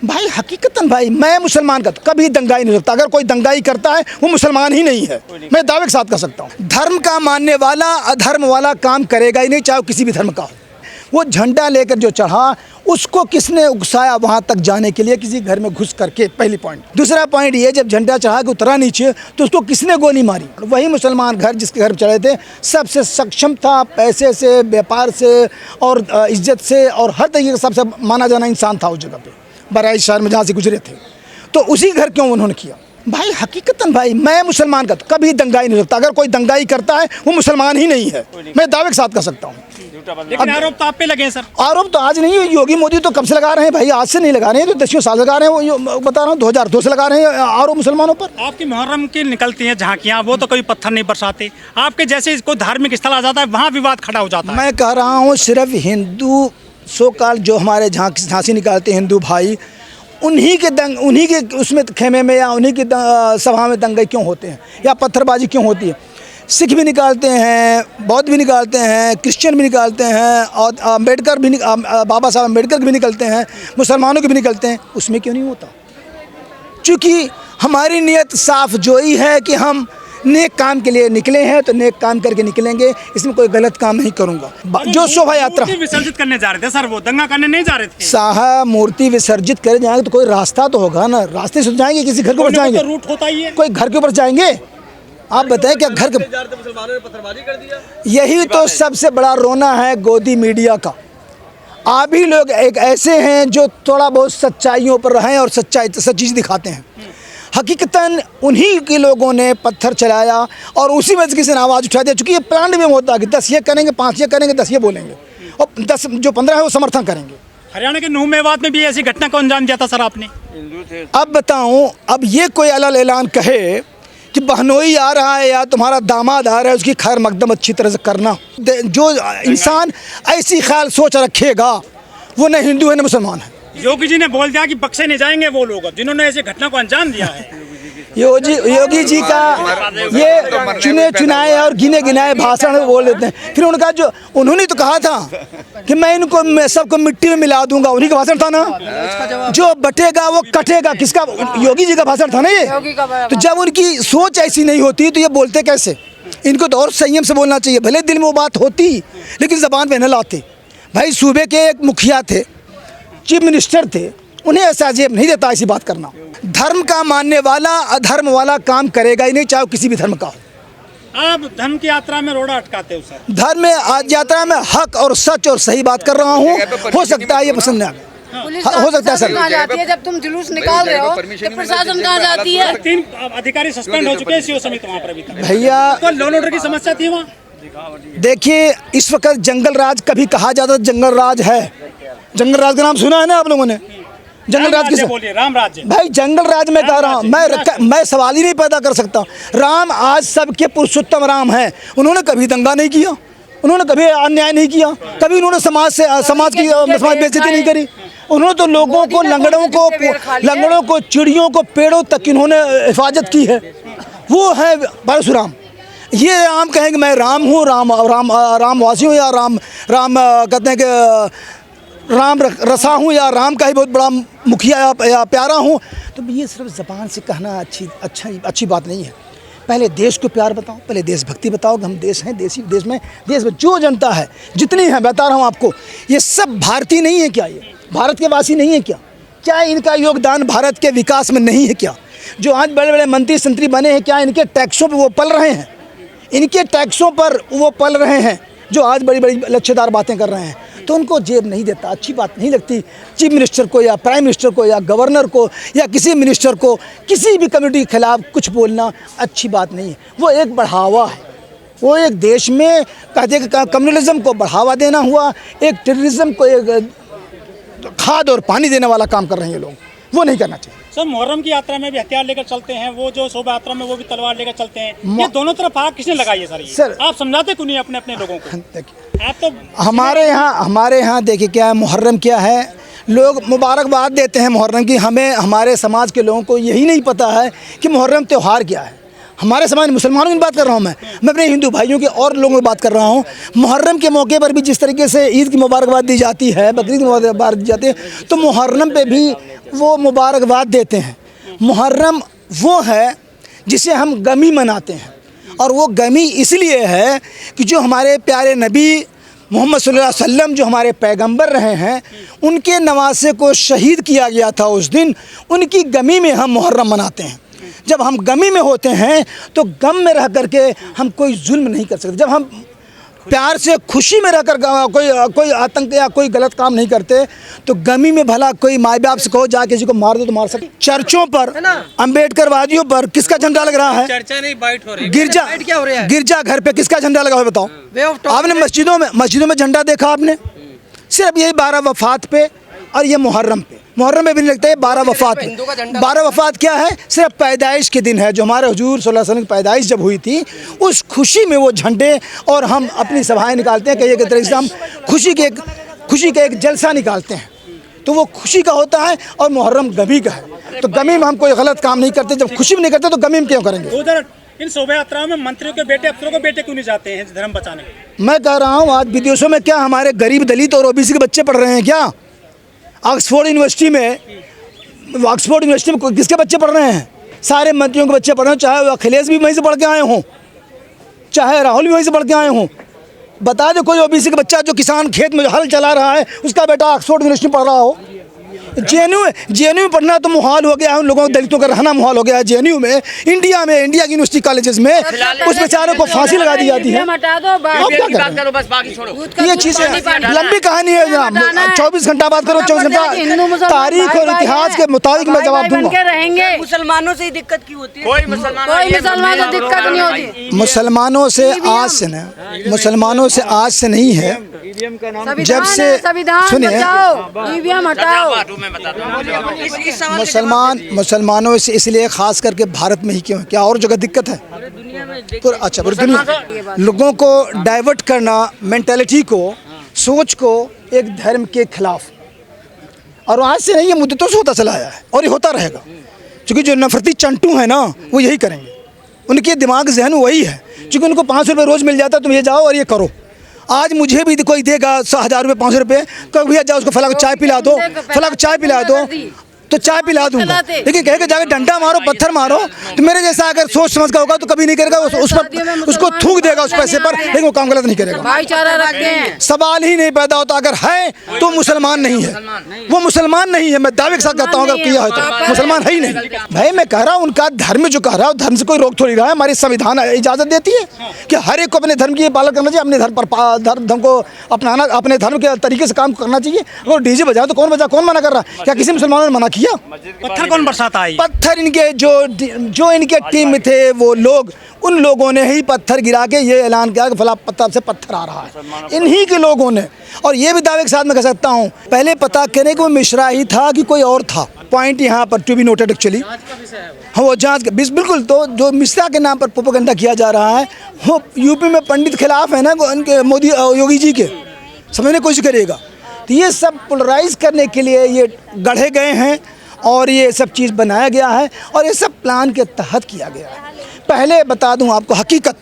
भाई हकीकतन भाई मैं मुसलमान का कभी दंगाई नहीं करता। अगर कोई दंगाई करता है वो मुसलमान ही नहीं है, मैं दावे के साथ कर सकता हूँ। धर्म का मानने वाला अधर्म वाला काम करेगा ही नहीं, चाहे किसी भी धर्म का हो। वो झंडा लेकर जो चढ़ा उसको किसने उकसाया वहाँ तक जाने के लिए? किसी घर में घुस करके, पहली पॉइंट। दूसरा पॉइंट ये, जब झंडा चढ़ा के उतरा नीचे तो उसको किसने गोली मारी? वही मुसलमान घर जिसके घर चढ़े थे सबसे सक्षम था, पैसे से, व्यापार से और इज्जत से और हर तरीके का सबसे माना जाना इंसान था उस जगह पे, बहराइच शहर में जहाँ से गुजरे थे। तो उसी घर क्यों उन्होंने किया? भाई हकीकतन भाई मैं मुसलमान का कभी दंगाई नहीं करता। अगर कोई दंगाई करता है वो मुसलमान ही नहीं है, मैं दावे के साथ कर सकता हूँ। लेकिन आरोप तो आप पे लगे हैं सर। आरोप तो आज नहीं, योगी मोदी तो कब से लगा रहे हैं भाई, आज से नहीं लगा रहे हैं, तो 10 साल लगा रहे हैं। वो बता रहा हूँ 2002 से लगा रहे हैं आरोप मुसलमानों पर। आपकी मुहर्रम की निकलती हैं झांकियाँ, वो तो कोई पत्थर नहीं बरसाते। आपके जैसे कोई धार्मिक स्थल आ जाता है वहाँ विवाद खड़ा हो जाता है। मैं कह रहा हूँ सिर्फ हिंदू सो-कॉल्ड जो हमारे झांसी निकालते हैं हिंदू भाई, उन्हीं के उसमें खेमे में या उन्हीं की सभा में दंगे क्यों होते हैं या पत्थरबाजी क्यों होती है? सिख भी निकालते हैं, बौद्ध भी निकालते हैं, क्रिश्चियन भी निकालते हैं और अम्बेडकर भी बाबा साहब अम्बेडकर भी निकलते हैं, मुसलमानों के भी निकलते हैं। उसमें क्यों नहीं होता? क्योंकि हमारी नीयत साफ जो ही है कि हम नेक काम के लिए निकले हैं तो नेक काम करके निकलेंगे, इसमें कोई गलत काम नहीं करूंगा। जो शोभा यात्रा विसर्जित करने जा रहे थे सर, वो दंगा करने नहीं जा रहे थे साहब। मूर्ति विसर्जित करे जाएंगे तो कोई रास्ता तो होगा ना, रास्ते से जाएंगे, किसी घर के ऊपर जाएंगे, रूट होता ही है, कोई घर के ऊपर जाएंगे? आप बताएं क्या घर के मुसलमानों ने पत्थरबाजी कर दिया? यही तो सबसे बड़ा रोना है गोदी मीडिया का। आप ही लोग एक ऐसे हैं जो थोड़ा बहुत सच्चाइयों पर रहें और सच्ची चीज़ दिखाते हैं। हकीकतन उन्हीं के लोगों ने पत्थर चलाया और उसी में से किसी ने आवाज़ उठा दिया। चूँकि ये प्लान में होता है कि 10 ये करेंगे, 5 ये करेंगे, 10 ये बोलेंगे और 10 जो 15 है वो समर्थन करेंगे। हरियाणा के नूह मेवात में भी ऐसी घटना को अंजाम दिया था सर आपने। अब बताऊं, अब ये कोई अलग ऐलान कहे कि बहनोई आ रहा है या तुम्हारा दामाद आ रहा है, उसकी खैर मकदम अच्छी तरह से करना। जो इंसान ऐसी ख्याल सोच रखेगा वो न हिंदू है न मुसलमान है। योगी जी ने बोल दिया कि बख्शे नहीं जाएंगे वो लोग जिन्होंने ऐसी घटना को अंजाम दिया है। योगी जी का ये चुने चुनाए और गिने गिनाए भाषण बोल देते हैं। फिर उनका जो उन्होंने तो कहा था कि मैं सबको मिट्टी में मिला दूंगा, उन्हीं का भाषण था ना। जो बटेगा वो कटेगा, किसका? योगी जी का भाषण था ना ये। तो जब उनकी सोच ऐसी नहीं होती तो ये बोलते कैसे? इनको तो और संयम से बोलना चाहिए। भले दिल में वो बात होती लेकिन ज़बान पे न लाते। भाई सूबे के एक मुखिया थे, चीफ मिनिस्टर थे, उन्हें ऐसा जेब नहीं देता ऐसी बात करना। धर्म का मानने वाला अधर्म वाला काम करेगा ही नहीं, चाहे किसी भी धर्म का हो। आप धर्म की यात्रा में रोड़ा अटकाते हो सर। धर्म में आज यात्रा में हक और सच और सही बात कर रहा हूँ। हो सकता है ये पसंद न आए, हो सकता है सर। जाती है जब तुम जुलूस निकाल रहे हो तो प्रशासन कहाँ जाती है? 3 अधिकारी सस्पेंड हो चुके हैं सीओ समिति वहाँ पर अभी तक। भैया लॉ एंड ऑर्डर की समस्या थी वहाँ। देखिए इस वक्त जंगल राज कभी कहा जाता, जंगल राज है। जंगल राज का नाम सुना है ना आप लोगों ने? जंगल राज किसे बोलिए? राम राज्य। भाई जंगल राज में कह रहा हूँ मैं सवाल ही नहीं पैदा कर सकता। राम आज सबके पुरुषोत्तम राम है। उन्होंने कभी दंगा नहीं किया, उन्होंने कभी अन्याय नहीं किया, कभी उन्होंने समाज की बेइज्जती नहीं करी। उन्होंने तो लोगों को, लंगड़ों को, चिड़ियों को, पेड़ों तक इन्होंने हिफाजत की है। वो है परशुराम। ये राम कहेंगे मैं राम हूँ, रामवासी हूँ या राम कहते हैं कि राम रसा हूँ या राम का ही बहुत बड़ा मुखिया या प्यारा हूँ, तो ये सिर्फ ज़बान से कहना अच्छी बात नहीं है। पहले देश को प्यार बताओ, पहले देशभक्ति बताओ कि हम देश हैं, देश में जो जनता है जितनी है, बता रहा हूँ आपको, ये सब भारतीय नहीं है क्या? ये भारत के वासी नहीं है क्या? क्या इनका योगदान भारत के विकास में नहीं है क्या? जो आज बड़े बड़े मंत्री संतरी बने हैं, क्या इनके टैक्सों पर वो पल रहे हैं? इनके टैक्सों पर वो पल रहे हैं जो आज बड़ी बड़ी लच्छेदार बातें कर रहे हैं। तो उनको जेब नहीं देता, अच्छी बात नहीं लगती। चीफ मिनिस्टर को या प्राइम मिनिस्टर को या गवर्नर को या किसी मिनिस्टर को किसी भी कम्युनिटी के खिलाफ कुछ बोलना अच्छी बात नहीं है। वो एक बढ़ावा है, वो एक देश में कहते हैं कम्युनलिज्म को बढ़ावा देना हुआ, एक टेररिज्म को एक खाद और पानी देने वाला काम कर रहे हैं ये लोग। वो नहीं करना चाहिए। सर मुहर्रम की यात्रा में भी हथियार लेकर चलते हैं, वो जो शोभा यात्रा में वो भी तलवार लेकर चलते हैं। ये दोनों तरफ आग किसने लगाई है सर? आप समझाते क्यों नहीं अपने लोगों को? देखिए आप तो हमारे यहाँ देखिए क्या है, मुहर्रम क्या है, लोग मुबारकबाद देते हैं मुहर्रम की। हमें हमारे समाज के लोगों को यही नहीं पता है कि मुहर्रम त्यौहार क्या है। हमारे समाज मुसलमानों की बात कर रहा हूँ, मैं अपने हिंदू भाइयों के और लोगों की बात कर रहा हूँ। मुहर्रम के मौके पर भी जिस तरीके से ईद की मुबारकबाद दी जाती है, बकरीद की मुबारकबाद दी जाती है, तो मुहर्रम पे भी वो मुबारकबाद देते हैं। मुहर्रम वो है जिसे हम गमी मनाते हैं, और वो गमी इसलिए है कि जो हमारे प्यारे नबी मोहम्मद सल्लल्लाहु अलैहि वसल्लम जो हमारे पैगंबर रहे हैं, उनके नवासे को शहीद किया गया था उस दिन, उनकी गमी में हम मुहर्रम मनाते हैं। जब हम गमी में होते हैं तो गम में रह करके हम कोई जुल्म नहीं कर सकते। जब हम प्यार से खुशी में रहकर कोई आतंक या कोई गलत काम नहीं करते, तो गमी में भला कोई माँ बाप से कहो जा किसी को मार दो तो मार सकते। चर्चों पर, अम्बेडकर वादियों पर किसका झंडा लग रहा है? चर्चा नहीं, बाइट हो रही है। गिरजा घर पे किसका झंडा लगा हुआ बताओ? आपने मस्जिदों में झंडा देखा आपने? सिर्फ यही 12 वफात पे और ये मुहर्रम पे। मुहर्रम में भी नहीं लगता है 12 वफात पे। 12 वफात क्या है? सिर्फ पैदाइश के दिन है, जो हमारे हुजूर सल्लल्लाहु अलैहि वसल्लम की पैदाइश जब हुई थी, उस खुशी में वो झंडे और हम अपनी सभाएं निकालते हैं। कई तरीके से हम खुशी का एक जलसा निकालते हैं, तो वो खुशी का होता है और मुहर्रम गमी का है। तो गमी में हम कोई गलत काम नहीं करते, जब खुशी में नहीं करते तो गमी में क्यों करेंगे? उधर इन शोभा यात्राओं में मंत्रियों के बेटे, अफसरों के बेटे क्यों नहीं जाते हैं धर्म बचाने? मैं कह रहा हूँ आज विदेशों में क्या हमारे गरीब दलित और ओबीसी के बच्चे पढ़ रहे हैं क्या? ऑक्सफोर्ड यूनिवर्सिटी में किसके बच्चे पढ़ रहे हैं? सारे मंत्रियों के बच्चे पढ़ रहे हैं, चाहे अखिलेश भी वहीं से पढ़ के आए हों, चाहे राहुल भी वहीं से पढ़ के आए हों। बता दो कोई ओबीसी का बच्चा जो किसान खेत में हल चला रहा है, उसका बेटा ऑक्सफोर्ड यूनिवर्सिटी में पढ़ रहा हो? जेएनयू में पढ़ना तो मुहाल हो गया है, उन लोगों दलितों का रहना मुहाल हो गया है। जेएनयू में, इंडिया की यूनिवर्सिटी कॉलेजेस में उस बेचारे को फांसी लगा दी जाती है। ये चीज़ें लंबी कहानी है जनाब, 24 घंटा बात करो, 24 घंटा तारीख और इतिहास के मुताबिक मैं जवाब दूंगा। मुसलमानों से दिक्कत क्यों होती है? कोई मुसलमान से दिक्कत नहीं होती। मुसलमानों से आज से नहीं है, जब से सुनिए, मुसलमानों से इसलिए खास करके भारत में ही क्यों है? क्या और जगह दिक्कत है? अच्छा, पूरी दुनिया लोगों को डाइवर्ट करना, मेंटालिटी को, सोच को एक धर्म के खिलाफ, और आज से नहीं, ये मुद्दतों से होता चला आया है और ये होता रहेगा। क्योंकि जो नफरती चंटू है ना, वो यही करेंगे, उनके दिमाग जहन वही है। क्योंकि उनको 500 रुपये रोज़ मिल जाता है, तुम ये जाओ और ये करो। आज मुझे भी कोई देगा 1000 रुपये, 500 रुपये, कभी भैया जाओ उसको फला को चाय पिला दो, फला को चाय पिला दो, तो चाय पिला दूंगा। लेकिन कह के जाकर डंडा मारो, पत्थर मारो, तो मेरे जैसा अगर सोच समझ का होगा तो कभी नहीं करेगा। उस पर उसको थूक देगा उस पैसे पर, लेकिन वो काम गलत नहीं करेगा। भाईचारा रखते हैं, सवाल ही नहीं पैदा होता। अगर है तो मुसलमान नहीं है, वो मुसलमान नहीं है। मैं दावे के साथ कहता हूँ, अगर किया है तो मुसलमान है ही नहीं। भाई मैं कह रहा हूँ, उनका धर्म जो कह रहा है, धर्म से कोई रोक थोड़ी रहा है। हमारी संविधान इजाज़त देती है कि हर एक को अपने धर्म की पालन करना चाहिए, अपने धर्म को अपनाना, अपने धर्म के तरीके से काम करना चाहिए। अगर डीजे बजाओ तो कौन बजा, कौन मना कर रहा है? क्या किसी मुसलमानों ने मना किया? पत्थर कौन बरसाता है? पत्थर इनके जो इनके टीम में थे वो लोग, उन लोगों ने ही पत्थर गिरा के ये ऐलान किया कि फला पत्थर से पत्थर आ रहा है, इन्हीं के लोगों ने। और ये भी दावे के साथ मैं कह सकता हूँ, पहले पता करने को मिश्रा ही था कि कोई और था। पॉइंट यहाँ पर टू बी नोटेड एक्चुअली, हाँ वो जांच का बिल्कुल। तो जो मिश्रा के नाम पर प्रोपेगेंडा किया जा रहा है, वो यूपी में पंडित खिलाफ है ना, उनके मोदी योगी जी के, समझने की कोशिश करिएगा। तो ये सब पोलराइज करने के लिए ये गढ़े गए हैं और ये सब चीज़ बनाया गया है और ये सब प्लान के तहत किया गया है। पहले बता दूं आपको हकीकत,